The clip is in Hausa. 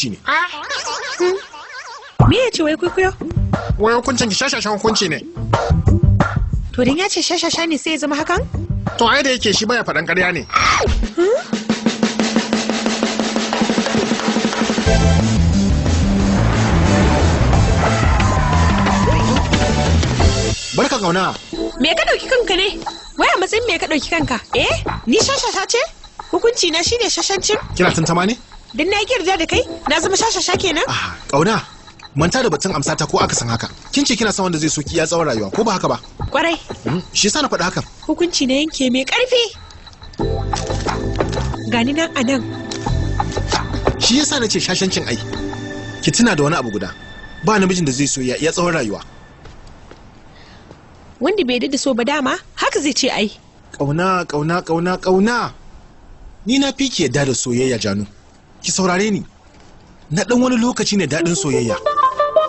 hukunci ne. Me ya ce wai kwaikwayo? Wai hukuncin ki shashashan hukunci ne. To dan ya ce shashasha ne sai ya zama hakan? To ai da yake shi baya faɗan ƙarya ne. Barka Kauna. Me ka dauki kanka ne? Wai a matsayin me ka dauki kanka? Ni shashasha ce? Hukunci na shine shashancin? Kina tantama ne? Dan na yarda da kai, na zama shashasha kenan? Kauna, manta da batun amsata ko aka san haka. Kin ce kina son wanda zai soki ya tsawon rayuwa ko ba haka ba? Kwarai. Shi yasa na faɗa hakan. Hukunci na yanke mai ƙarfi. Gani nan a nan. Shi yasa na ce shashancin ai. Ki tuna da wani abu guda. Ba namijin da zai so ya tsawon rayuwa. Wanda bai da so ba dama, haka zai ce ai. Kauna. Ni na fi ki yadda da soyayya Janu. Ki saurare ni. Na ɗan wani lokaci ne daɗin soyayya.